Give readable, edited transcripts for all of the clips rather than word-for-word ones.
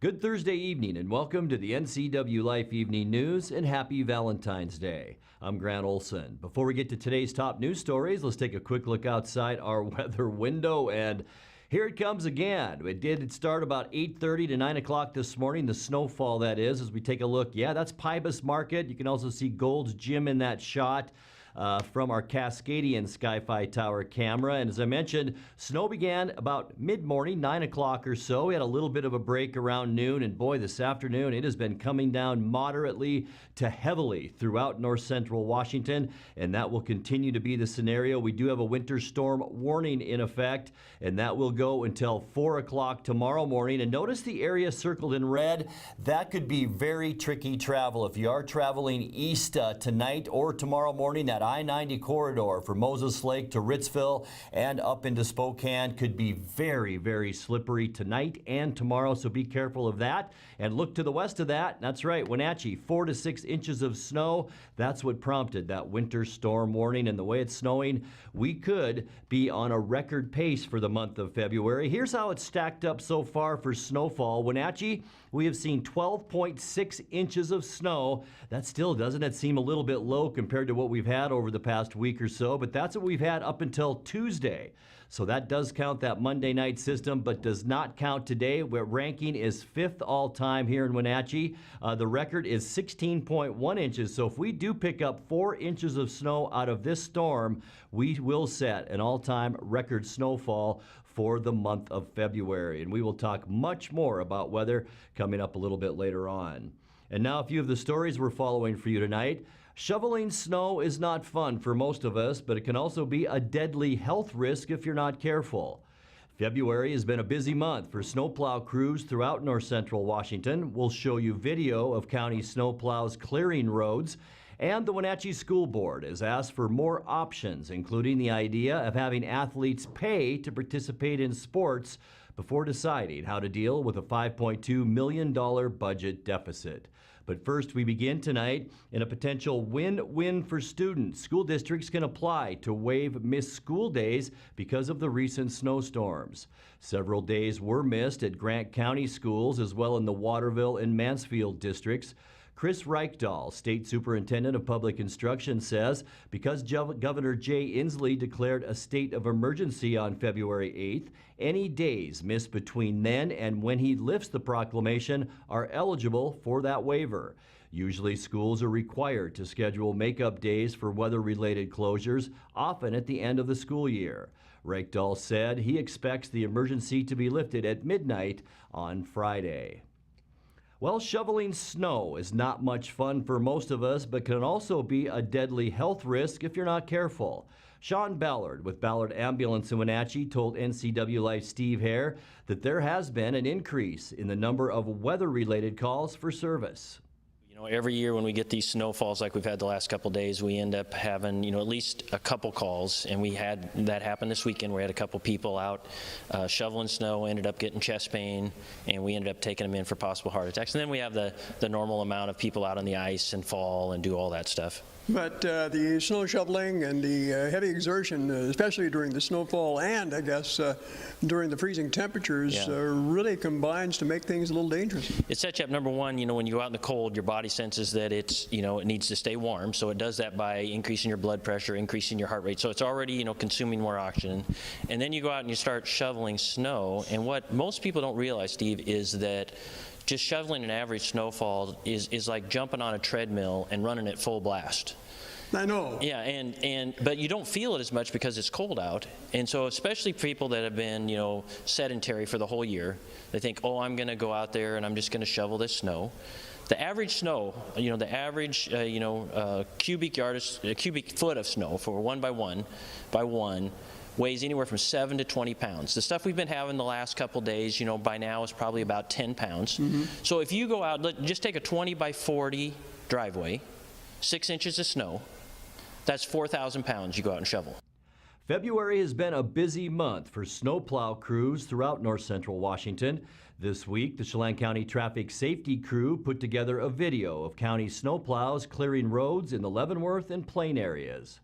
Good Thursday evening and welcome to the NCWLIFE Evening News and happy Valentine's Day. I'm Grant Olson. Before we get to today's top news stories, let's take a quick look outside our weather window and here it comes again. It did start about 8:30 to 9 o'clock this morning, the snowfall that is, as we take a look. Yeah, that's Pybus Market. You can also see Gold's Gym in that shot. From our Cascadian Sky-Fi Tower camera. And as I mentioned, snow began about mid-morning, 9 o'clock or so. We had a little bit of a break around noon, and boy, this afternoon it has been coming down moderately to heavily throughout north central Washington, and that will continue to be the scenario. We do have a winter storm warning in effect, and that will go until 4 o'clock tomorrow morning. And notice the area circled in red. That could be very tricky travel. If you are traveling east tonight or tomorrow morning, that I-90 corridor from Moses Lake to Ritzville and up into Spokane could be very, very slippery tonight and tomorrow, so be careful of that. And look to the west of that. That's right, Wenatchee, 4 to 6 inches of snow. That's what prompted that winter storm warning. And the way it's snowing, we could be on a record pace for the month of February. Here's how it's stacked up so far for snowfall. Wenatchee, we have seen 12.6 inches of snow. That still doesn't it seem a little bit low compared to what we've had over the past week or so, but that's what we've had up until Tuesday. So that does count that Monday night system, but does not count today, where ranking is 5th all-time here in Wenatchee. The record is 16.1 inches. So if we do pick up 4 inches of snow out of this storm, we will set an all-time record snowfall for the month of February. And we will talk much more about weather coming up a little bit later on. And now a few of the stories we're following for you tonight. Shoveling snow is not fun for most of us, but it can also be a deadly health risk if you're not careful. February has been a busy month for snowplow crews throughout north central Washington. We'll show you video of county snowplows clearing roads. And the Wenatchee School Board has asked for more options, including the idea of having athletes pay to participate in sports before deciding how to deal with a $5.2 million budget deficit. But first, we begin tonight in a potential win-win for students. School districts can apply to waive missed school days because of the recent snowstorms. Several days were missed at Grant County schools as well in the Waterville and Mansfield districts. Chris Reichdahl, State Superintendent of Public Instruction, says because Governor Jay Inslee declared a state of emergency on February 8th, any days missed between then and when he lifts the proclamation are eligible for that waiver. Usually schools are required to schedule makeup days for weather-related closures, often at the end of the school year. Reichdahl said he expects the emergency to be lifted at midnight on Friday. Well, shoveling snow is not much fun for most of us, but can also be a deadly health risk if you're not careful. Sean Ballard with Ballard Ambulance in Wenatchee told NCWLIFE Steve Hare that there has been an increase in the number of weather-related calls for service. Every year when we get these snowfalls like we've had the last couple days, we end up having, at least a couple calls, and we had that happen this weekend. We had a couple people out shoveling snow, ended up getting chest pain, and we ended up taking them in for possible heart attacks. And then we have the normal amount of people out on the ice and fall and do all that stuff. But the snow shoveling and the heavy exertion, especially during the snowfall and I guess during the freezing temperatures, really combines to make things a little dangerous. It sets you up, number one, when you go out in the cold, your body senses that it's, it needs to stay warm. So it does that by increasing your blood pressure, increasing your heart rate. So it's already, consuming more oxygen. And then you go out and you start shoveling snow. And what most people don't realize, Steve, is that just shoveling an average snowfall is like jumping on a treadmill and running at full blast. I know. Yeah, but you don't feel it as much because it's cold out. And so especially people that have been, sedentary for the whole year, they think, oh, I'm going to go out there and I'm just going to shovel this snow. The average snow, the average, cubic foot of snow for one by one weighs anywhere from 7 to 20 pounds. The stuff we've been having the last couple days, by now is probably about 10 pounds. Mm-hmm. So if you go out, just take a 20 by 40 driveway, 6 inches of snow, that's 4,000 pounds you go out and shovel. February has been a busy month for snowplow crews throughout north central Washington. This week, the Chelan County Traffic Safety Crew put together a video of county snowplows clearing roads in the Leavenworth and Plain areas.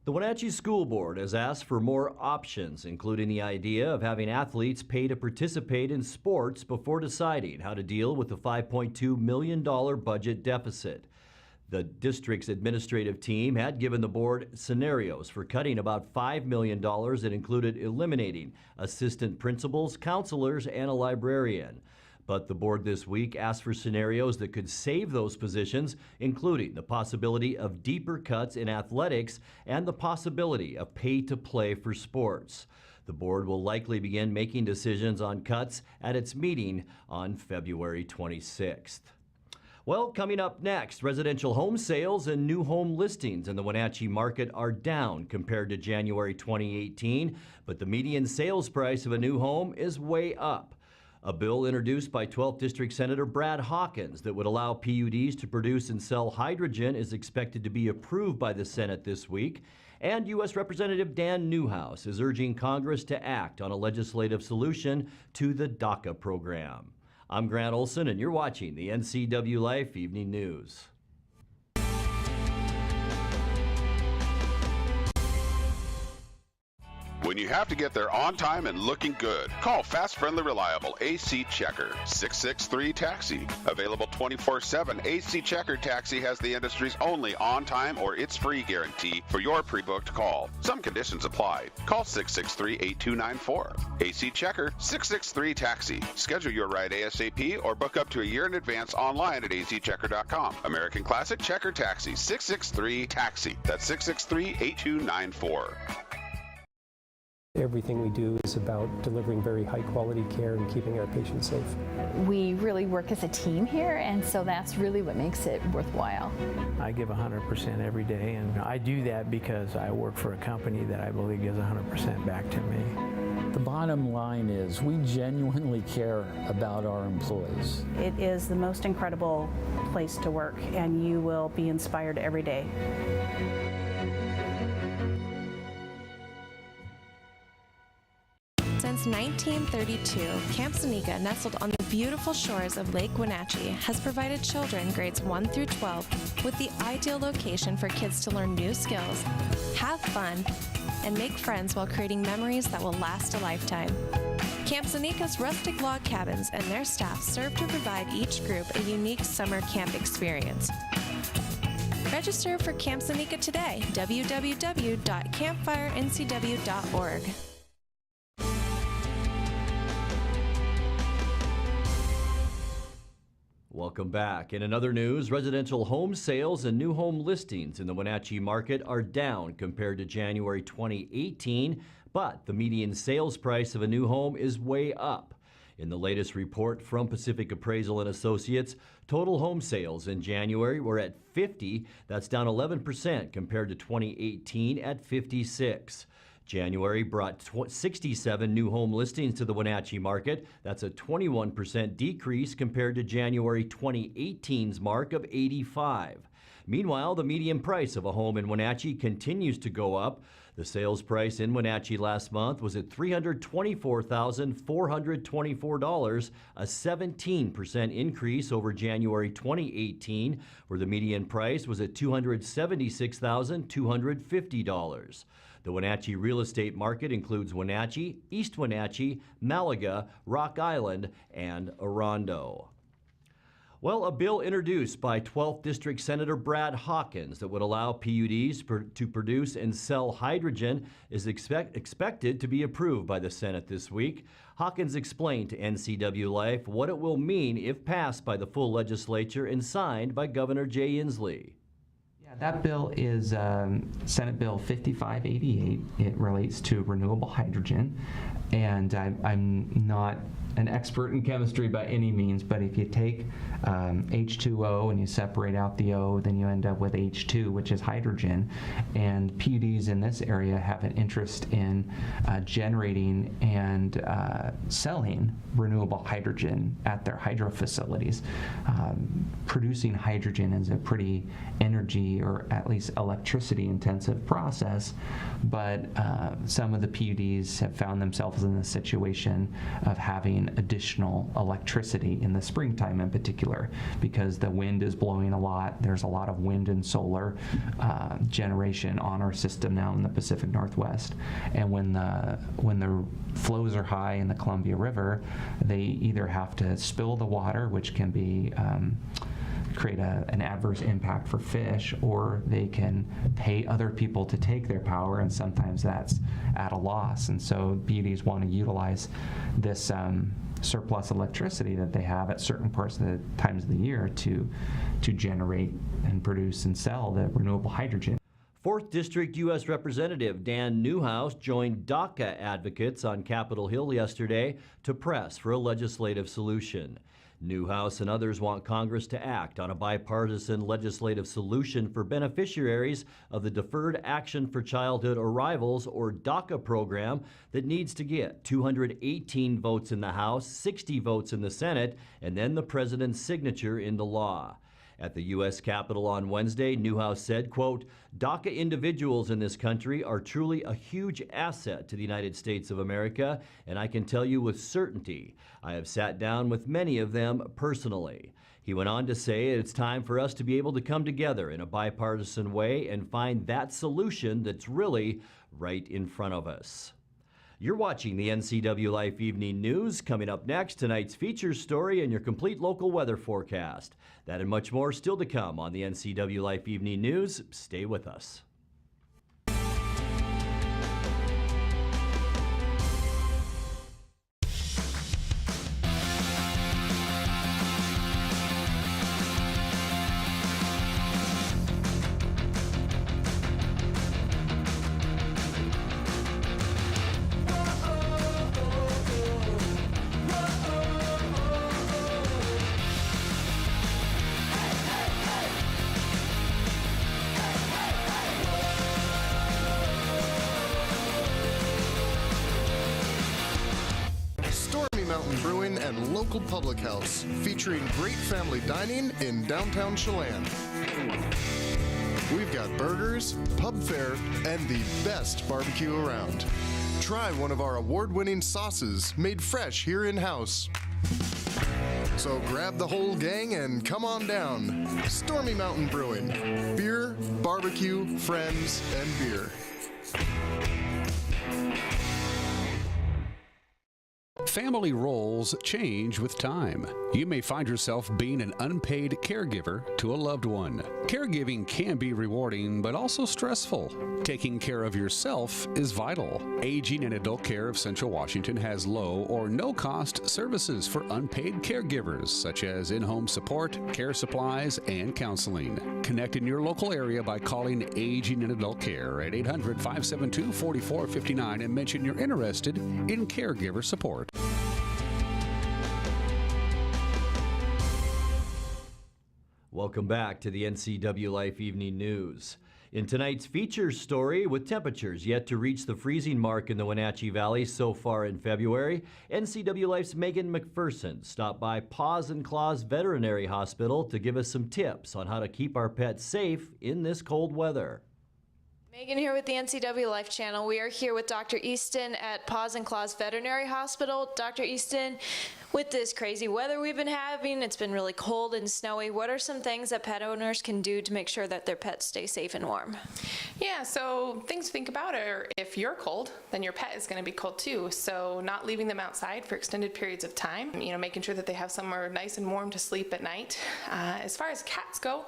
The Wenatchee School Board has asked for more options, including the idea of having athletes pay to participate in sports before deciding how to deal with the $5.2 million budget deficit. The district's administrative team had given the board scenarios for cutting about $5 million that included eliminating assistant principals, counselors, and a librarian. But the board this week asked for scenarios that could save those positions, including the possibility of deeper cuts in athletics and the possibility of pay to play for sports. The board will likely begin making decisions on cuts at its meeting on February 26th. Well, coming up next, residential home sales and new home listings in the Wenatchee market are down compared to January 2018, but the median sales price of a new home is way up. A bill introduced by 12th District Senator Brad Hawkins that would allow PUDs to produce and sell hydrogen is expected to be approved by the Senate this week. And U.S. Representative Dan Newhouse is urging Congress to act on a legislative solution to the DACA program. I'm Grant Olson, and you're watching the NCWLIFE Evening News. When you have to get there on time and looking good, call Fast, Friendly, Reliable AC Checker, 663-TAXI. Available 24/7, AC Checker Taxi has the industry's only on-time or it's free guarantee for your pre-booked call. Some conditions apply. Call 663-8294. AC Checker, 663-TAXI. Schedule your ride ASAP or book up to a year in advance online at azchecker.com. American Classic Checker Taxi, 663-TAXI. That's 663-8294. Everything we do is about delivering very high quality care and keeping our patients safe. We really work as a team here, and so that's really what makes it worthwhile. I give 100% every day, and I do that because I work for a company that I believe gives 100% back to me. The bottom line is we genuinely care about our employees. It is the most incredible place to work, and you will be inspired every day. Since 1932, Camp Seneca, nestled on the beautiful shores of Lake Wenatchee, has provided children grades 1 through 12 with the ideal location for kids to learn new skills, have fun, and make friends while creating memories that will last a lifetime. Camp Seneca's rustic log cabins and their staff serve to provide each group a unique summer camp experience. Register for Camp Seneca today, www.campfirencw.org. Welcome back. In another news, residential home sales and new home listings in the Wenatchee market are down compared to January 2018, but the median sales price of a new home is way up. In the latest report from Pacific Appraisal and Associates, total home sales in January were at 50. That's down 11% compared to 2018 at 56. January brought 67 new home listings to the Wenatchee market. That's a 21% decrease compared to January 2018's mark of 85. Meanwhile, the median price of a home in Wenatchee continues to go up. The sales price in Wenatchee last month was at $324,424, a 17% increase over January 2018, where the median price was at $276,250. The Wenatchee real estate market includes Wenatchee, East Wenatchee, Malaga, Rock Island, and Orondo. Well, a bill introduced by 12th District Senator Brad Hawkins that would allow PUDs to produce and sell hydrogen is expected to be approved by the Senate this week. Hawkins explained to NCWLIFE what it will mean if passed by the full legislature and signed by Governor Jay Inslee. That bill is Senate Bill 5588. It relates to renewable hydrogen, and I'm not an expert in chemistry by any means, but if you take H2O and you separate out the O, then you end up with H2, which is hydrogen, and PUDs in this area have an interest in generating and selling renewable hydrogen at their hydro facilities. Producing hydrogen is a pretty energy or at least electricity intensive process, but some of the PUDs have found themselves ourselves in the situation of having additional electricity in the springtime in particular, because the wind is blowing a lot. There's a lot of wind and solar generation on our system now in the Pacific Northwest. And when the flows are high in the Columbia River, they either have to spill the water, which can be create an adverse impact for fish, or they can pay other people to take their power, and sometimes that's at a loss. And so BUDs want to utilize this surplus electricity that they have at certain parts of the times of the year to generate and produce and sell the renewable hydrogen. 4th District U.S. Representative Dan Newhouse joined DACA advocates on Capitol Hill yesterday to press for a legislative solution. Newhouse and others want Congress to act on a bipartisan legislative solution for beneficiaries of the Deferred Action for Childhood Arrivals, or DACA program, that needs to get 218 votes in the House, 60 votes in the Senate, and then the president's signature into law. At the U.S. Capitol on Wednesday, Newhouse said, quote, "DACA individuals in this country are truly a huge asset to the United States of America, and I can tell you with certainty, I have sat down with many of them personally." He went on to say it's time for us to be able to come together in a bipartisan way and find that solution that's really right in front of us. You're watching the NCWLIFE Evening News. Coming up next, tonight's feature story and your complete local weather forecast. That and much more still to come on the NCWLIFE Evening News. Stay with us. And local public house, featuring great family dining in downtown Chelan. We've got burgers, pub fare, and the best barbecue around. Try one of our award-winning sauces made fresh here in-house. So grab the whole gang and come on down. Stormy Mountain Brewing. Beer, barbecue, friends, and beer. Family roles change with time. You may find yourself being an unpaid caregiver to a loved one. Caregiving can be rewarding, but also stressful. Taking care of yourself is vital. Aging and Adult Care of Central Washington has low or no cost services for unpaid caregivers, such as in-home support, care supplies, and counseling. Connect in your local area by calling Aging and Adult Care at 800-572-4459 and mention you're interested in caregiver support. Welcome back to the NCWLIFE Evening News. In tonight's feature story, with temperatures yet to reach the freezing mark in the Wenatchee Valley so far in February, NCWLIFE's Megan McPherson stopped by Paws and Claws Veterinary Hospital to give us some tips on how to keep our pets safe in this cold weather. Megan here with the NCWLIFE channel. We are here with Dr. Easton at Paws and Claws Veterinary Hospital. Dr. Easton, with this crazy weather we've been having, it's been really cold and snowy. What are some things that pet owners can do to make sure that their pets stay safe and warm? Yeah, so things to think about are if you're cold, then your pet is going to be cold too. So not leaving them outside for extended periods of time, making sure that they have somewhere nice and warm to sleep at night. As far as cats go,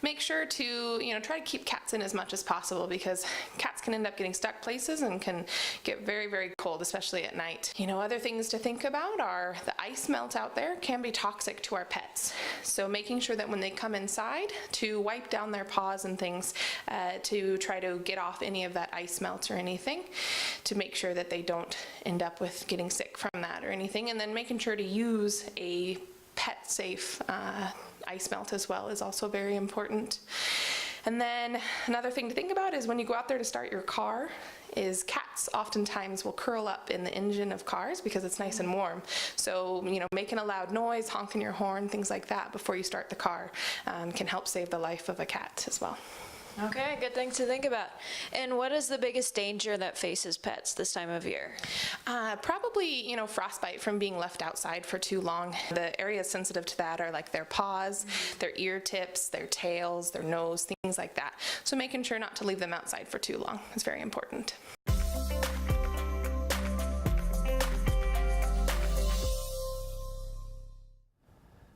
make sure to, try to keep cats in as much as possible, because cats can end up getting stuck places and can get very, very cold, especially at night. Other things to think about are the ice melt out there can be toxic to our pets. So making sure that when they come inside to wipe down their paws and things to try to get off any of that ice melt or anything, to make sure that they don't end up with getting sick from that or anything. And then making sure to use a pet safe ice melt as well is also very important. And then another thing to think about is when you go out there to start your car, is cats oftentimes will curl up in the engine of cars because it's nice and warm. So, making a loud noise, honking your horn, things like that before you start the car can help save the life of a cat as well. Okay, good thing to think about. And what is the biggest danger that faces pets this time of year? Probably, frostbite from being left outside for too long. The areas sensitive to that are like their paws, their ear tips, their tails, their nose, things like that. So making sure not to leave them outside for too long is very important.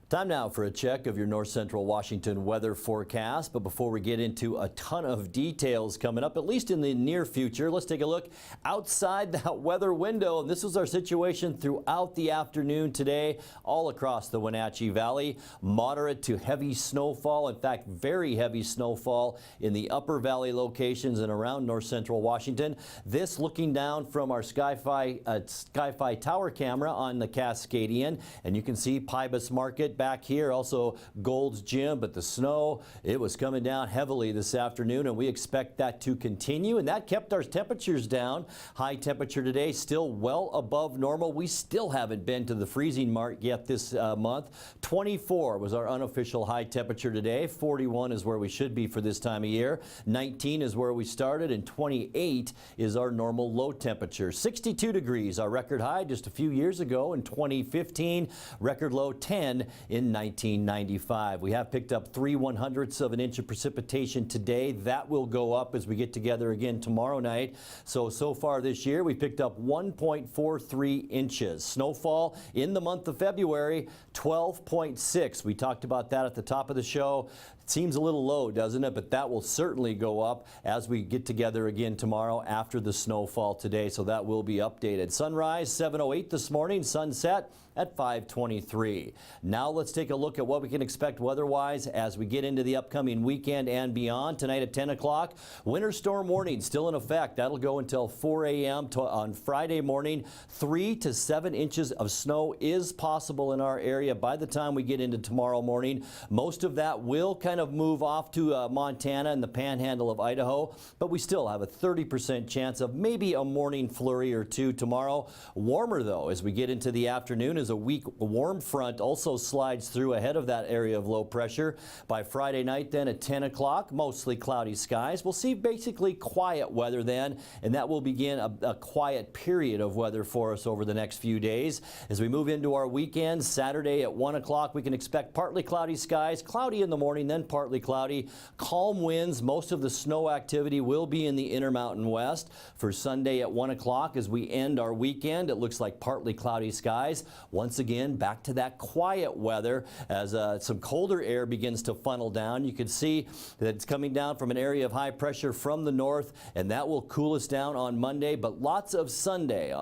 Time now for a check of your north central Washington weather forecast. But before we get into a ton of details coming up, at least in the near future, let's take a look outside that weather window. And this was our situation throughout the afternoon today, all across the Wenatchee Valley. Moderate to heavy snowfall, in fact, very heavy snowfall in the upper valley locations and around north central Washington. This looking down from our Sky-Fi tower camera on the Cascadian. And you can see Pybus Market back here, also Gold's Gym, but the snow, it was coming down heavily this afternoon, and we expect that to continue, and that kept our temperatures down. High temperature today still well above normal. We still haven't been to the freezing mark yet this month. 24 was our unofficial high temperature today. 41 is where we should be for this time of year. 19 is where we started, and 28 is our normal low temperature. 62 degrees, our record high just a few years ago in 2015. Record low 10 in 1995. We have picked up 3/100ths of an inch of precipitation today. That will go up as we get together again tomorrow night. So far this year, we picked up 1.43 inches. Snowfall in the month of February, 12.6. We talked about that at the top of the show. It seems a little low, doesn't it? But that will certainly go up as we get together again tomorrow after the snowfall today. So that will be updated. Sunrise 7:08 this morning, sunset at 5:23. Now let's take a look at what we can expect weather-wise as we get into the upcoming weekend and beyond. Tonight at 10 o'clock, winter storm warning still in effect. That'll go until 4 a.m. on Friday morning. 3 to 7 inches of snow is possible in our area by the time we get into tomorrow morning. Most of that will kind of move off to Montana and the panhandle of Idaho, but we still have a 30% chance of maybe a morning flurry or two tomorrow. Warmer though as we get into the afternoon as a weak warm front also slides through ahead of that area of low pressure. By Friday night then at 10 o'clock, mostly cloudy skies. We'll see basically quiet weather then, and that will begin a quiet period of weather for us over the next few days. As we move into our weekend, Saturday at 1 o'clock, we can expect partly cloudy skies, cloudy in the morning, then partly cloudy, calm winds. Most of the snow activity will be in the Intermountain West. For Sunday at 1 o'clock as we end our weekend, it looks like partly cloudy skies. Once again, back to that quiet weather as some colder air begins to funnel down. You can see that it's coming down from an area of high pressure from the north, and that will cool us down on Monday, but lots of sunshine,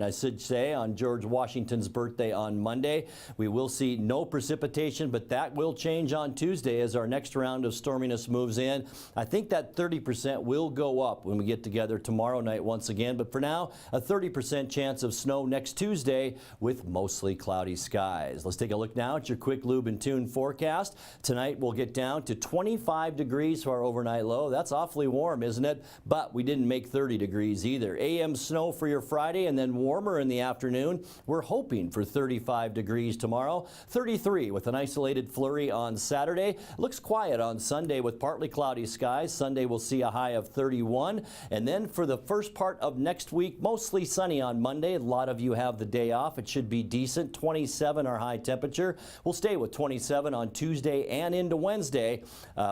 I should say, on George Washington's birthday on Monday. We will see no precipitation, but that will change on Tuesday as our next round of storminess moves in. I think that 30% will go up when we get together tomorrow night once again, but for now, a 30% chance of snow next Tuesday with mostly cloudy skies. Let's take a look now at your quick lube and tune forecast. Tonight we'll get down to 25 degrees for our overnight low. That's awfully warm, isn't it? But we didn't make 30 degrees either. AM snow for your Friday and then warmer in the afternoon. We're hoping for 35 degrees tomorrow. 33 with an isolated flurry on Saturday. Looks quiet on Sunday with partly cloudy skies. Sunday we'll see a high of 31. And then for the first part of next week, mostly sunny on Monday. A lot of you have the day off. It should be decent. 27 our high temperature. We'll stay with 27 on Tuesday and into Wednesday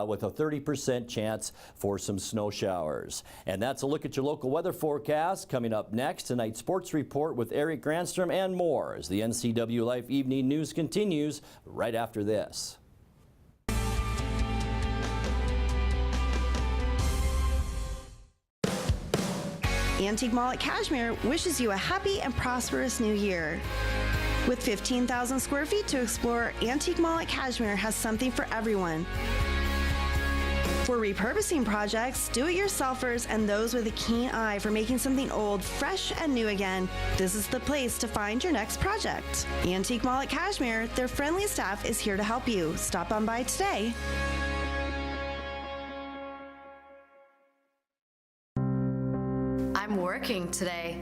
with a 30% chance for some snow showers. And that's a look at your local weather forecast. Coming up next, tonight's sports report with Eric Granstrom and more as the NCWLIFE Evening News continues right after this. Antique Mall at Cashmere wishes you a happy and prosperous new year. With 15,000 square feet to explore, Antique Mall at Cashmere has something for everyone. For repurposing projects, do-it-yourselfers, and those with a keen eye for making something old fresh and new again, this is the place to find your next project. Antique Mall at Cashmere, their friendly staff is here to help you. Stop on by today. I'm working today.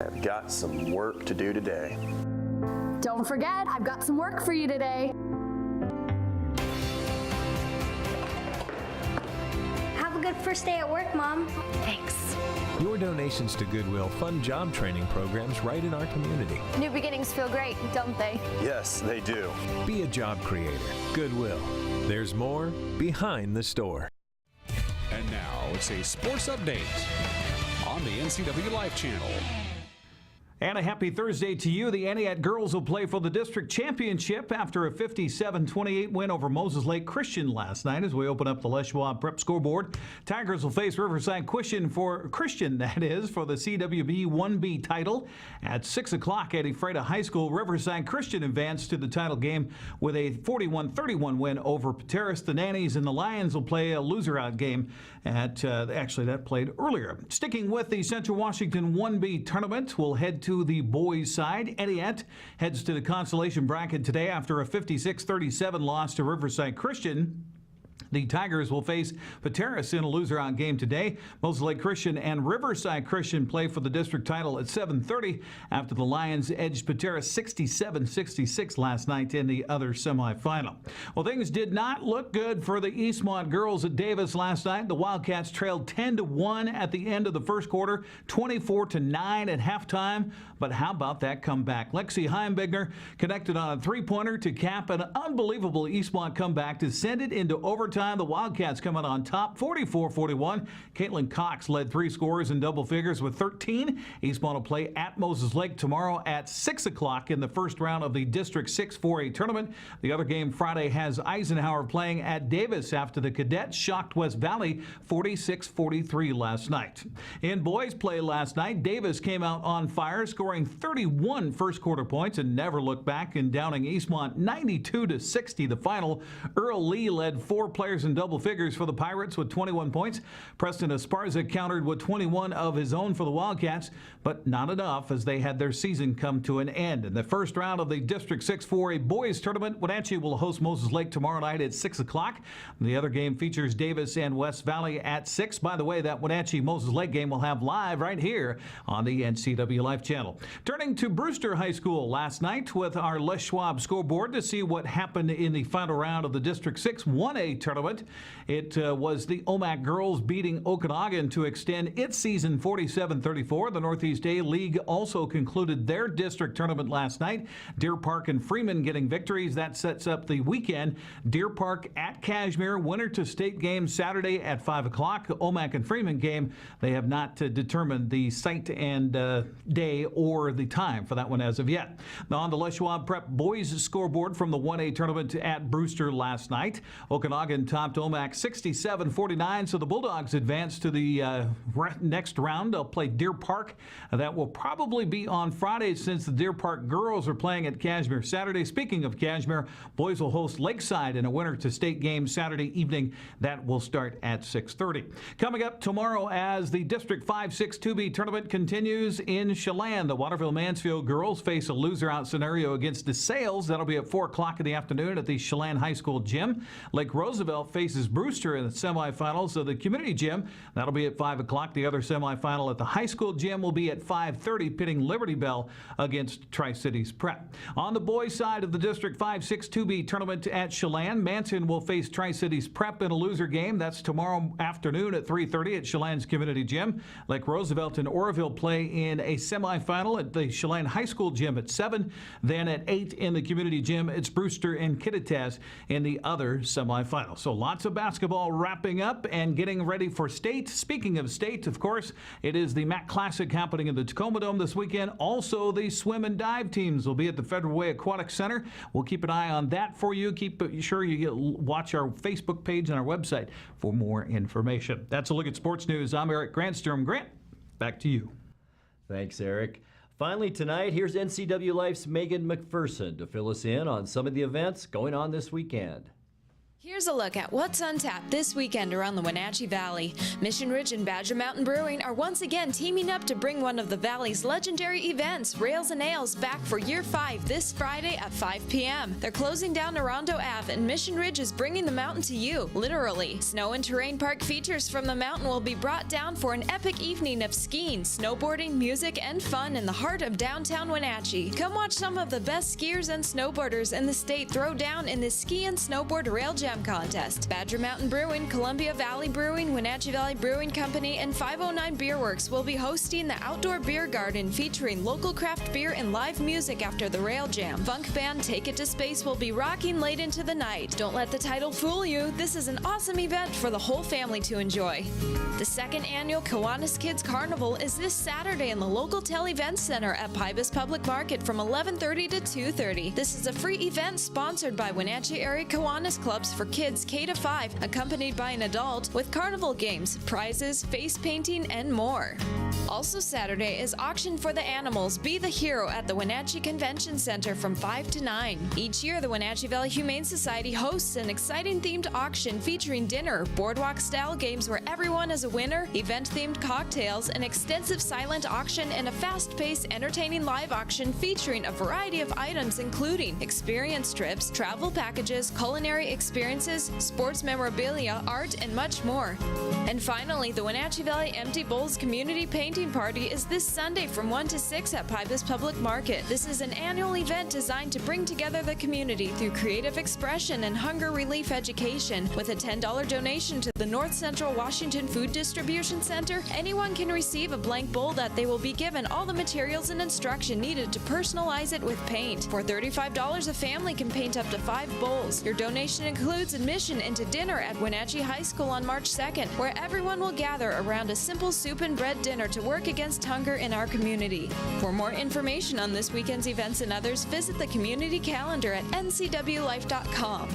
I've got some work to do today. Don't forget, I've got some work for you today. first day at work, Mom. Thanks. Your donations to Goodwill fund job training programs right in our community. New beginnings feel great, don't they? Yes, they do. Be a job creator. Goodwill. There's more behind the store. And now it's a sports update on the NCWLIFE channel. And a happy Thursday to you. The Aniat girls will play for the district championship after a 57-28 win over Moses Lake Christian last night as we open up the Les Schwab Prep scoreboard. Tigers will face Riverside Christian for the CWB 1B title at 6 o'clock at Ephrata High School. Riverside Christian advanced to the title game with a 41-31 win over Pateros. The Nannies and the Lions will play a loser-out game at, actually that played earlier. Sticking with the Central Washington 1B tournament, we'll head to the boys' side. Aniat heads to the consolation bracket today after a 56-37 loss to Riverside Christian. The Tigers will face Pateros in a loser-out game today. Moses Lake Christian and Riverside Christian play for the district title at 7:30 after the Lions edged Pateros 67-66 last night in the other semifinal. Well, things did not look good for the Eastmont girls at Davis last night. The Wildcats trailed 10-1 at the end of the first quarter, 24-9 at halftime. But how about that comeback? Lexi Heimbigner connected on a three-pointer to cap an unbelievable Eastmont comeback to send it into overtime. The Wildcats come out on top, 44-41. Caitlin Cox led three scorers in double figures with 13. Eastmont will play at Moses Lake tomorrow at 6 o'clock in the first round of the District 6 4A tournament. The other game Friday has Eisenhower playing at Davis after the Cadets shocked West Valley 46-43 last night. In boys play last night, Davis came out on fire, scoring 31 first quarter points and never looked back in downing Eastmont 92-60 the final. Earl Lee led four players in double figures for the Pirates with 21 points. Preston Esparza countered with 21 of his own for the Wildcats, but not enough as they had their season come to an end. In the first round of the District 6 4A boys tournament, Wenatchee will host Moses Lake tomorrow night at 6 o'clock. The other game features Davis and West Valley at 6. By the way, that Wenatchee-Moses Lake game will have live right here on the NCWLIFE channel. Turning to Brewster High School last night with our Les Schwab scoreboard to see what happened in the final round of the District 6 1A tournament. It was the OMAC girls beating Okanagan to extend its season 47-34. The Northeast A-League also concluded their district tournament last night. Deer Park and Freeman getting victories. That sets up the weekend. Deer Park at Cashmere, winner to state game Saturday at 5 o'clock. OMAC and Freeman game, they have not determined the site and day or the time for that one as of yet. Now on the Les Schwab Prep boys scoreboard from the 1A tournament at Brewster last night. Okanagan topped OMAC 67-49, so the Bulldogs advance to the next round. They'll play Deer Park. That will probably be on Friday since the Deer Park girls are playing at Cashmere Saturday. Speaking of Cashmere, boys will host Lakeside in a winner to state game Saturday evening. That will start at 6:30. Coming up tomorrow as the District 5-6 2B tournament continues in Chelan. The Waterville-Mansfield girls face a loser-out scenario against DeSales. That'll be at 4 o'clock in the afternoon at the Chelan High School gym. Lake Roosevelt faces Brewster in the semifinals of the community gym. That'll be at 5 o'clock. The other semifinal at the high school gym will be at 5:30, pitting Liberty Bell against Tri-Cities Prep. On the boys' side of the District 5-6 2B tournament at Chelan, Manson will face Tri-Cities Prep in a loser game. That's tomorrow afternoon at 3:30 at Chelan's community gym. Lake Roosevelt and Oroville play in a semifinal at the Chelan High School gym at 7. Then at 8 in the community gym, it's Brewster and Kittitas in the other semifinal. So lots of basketball wrapping up and getting ready for state. Speaking of state, of course, it is the MAC Classic happening in the Tacoma Dome this weekend. Also, the swim and dive teams will be at the Federal Way Aquatic Center. We'll keep an eye on that for you. Keep sure you watch our Facebook page and our website for more information. That's a look at sports news. I'm Eric Granstrom. Grant, back to you. Thanks, Eric. Finally tonight, here's NCWLIFE's Megan McPherson to fill us in on some of the events going on this weekend. Here's a look at what's on tap this weekend around the Wenatchee Valley. Mission Ridge and Badger Mountain Brewing are once again teaming up to bring one of the Valley's legendary events, Rails and Ales, back for Year 5 this Friday at 5 p.m. They're closing down Orondo Ave, and Mission Ridge is bringing the mountain to you, literally. Snow and terrain park features from the mountain will be brought down for an epic evening of skiing, snowboarding, music, and fun in the heart of downtown Wenatchee. Come watch some of the best skiers and snowboarders in the state throw down in this ski and snowboard rail jam Slam Contest. Badger Mountain Brewing, Columbia Valley Brewing, Wenatchee Valley Brewing Company, and 509 Beer Works will be hosting the Outdoor Beer Garden featuring local craft beer and live music after the Rail Jam. Funk band Take It to Space will be rocking late into the night. Don't let the title fool you. This is an awesome event for the whole family to enjoy. The second annual Kiwanis Kids Carnival is this Saturday in the local Tel Event Center at Pybus Public Market from 11:30 to 2:30. This is a free event sponsored by Wenatchee Area Kiwanis Clubs for kids K to 5, accompanied by an adult, with carnival games, prizes, face painting, and more. Also Saturday is Auction for the Animals, Be the Hero at the Wenatchee Convention Center from 5 to 9. Each year, the Wenatchee Valley Humane Society hosts an exciting themed auction featuring dinner, boardwalk-style games where everyone is a winner, event-themed cocktails, an extensive silent auction, and a fast-paced, entertaining live auction featuring a variety of items including experience trips, travel packages, culinary experiences, sports memorabilia, art, and much more. And finally, the Wenatchee Valley Empty Bowls Community Painting Party is this Sunday from 1 to 6 at Pybus Public Market. This is an annual event designed to bring together the community through creative expression and hunger relief education. With a $10 donation to the North Central Washington Food Distribution Center, anyone can receive a blank bowl that they will be given all the materials and instruction needed to personalize it with paint. For $35, a family can paint up to 5 bowls. Your donation includes admission into dinner at Wenatchee High School on March 2nd, where everyone will gather around a simple soup and bread dinner to work against hunger in our community. For more information on this weekend's events and others, visit the community calendar at ncwlife.com.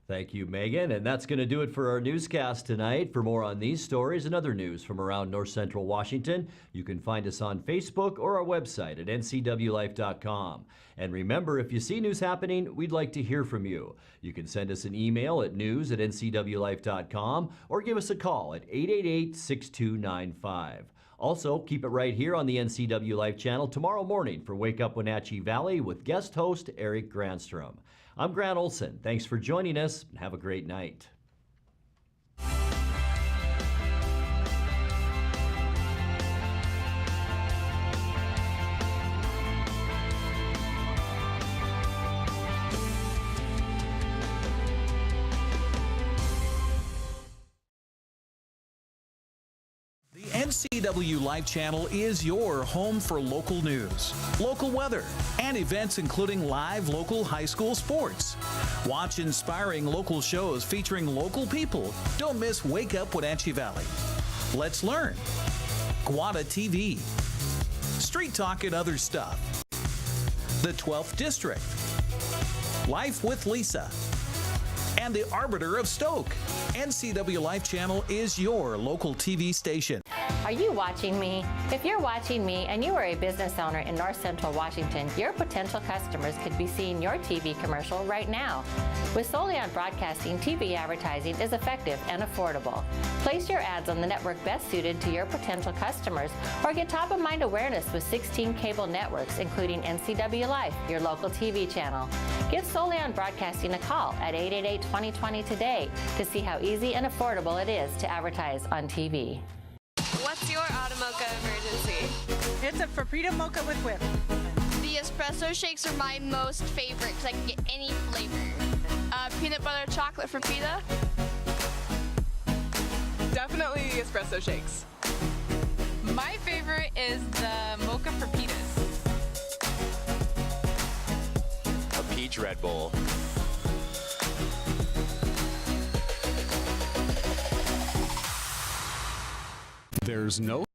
Thank you, Megan. And that's going to do it for our newscast tonight. For more on these stories and other news from around North Central Washington, you can find us on Facebook or our website at ncwlife.com. And remember, if you see news happening, we'd like to hear from you. You can send us an email at news@ncwlife.com or give us a call at 888-6295. Also, keep it right here on the NCW Life channel tomorrow morning for Wake Up Wenatchee Valley with guest host Eric Granstrom. I'm Grant Olson. Thanks for joining us, and have a great night. NCW Life channel is your home for local news, local weather, and events including live local high school sports. Watch inspiring local shows featuring local people. Don't miss Wake Up Wenatchee Valley. Let's learn. Guada TV. Street Talk and Other Stuff. The 12th District. Life with Lisa. And the Arbiter of Stoke. NCW Life channel is your local TV station. Are you watching me? If you're watching me and you are a business owner in North Central Washington, your potential customers could be seeing your TV commercial right now. With Solion Broadcasting, TV advertising is effective and affordable. Place your ads on the network best suited to your potential customers, or get top-of-mind awareness with 16 cable networks, including NCW Life, your local TV channel. Give Solion Broadcasting a call at 888-2020 today to see how easy and affordable it is to advertise on TV. What's your auto mocha emergency? It's a Frappuccino mocha with whip. The espresso shakes are my most favorite because I can get any flavor. Peanut butter chocolate for pita. Definitely the espresso shakes. My favorite is the mocha for pitas. A peach Red Bull. There's no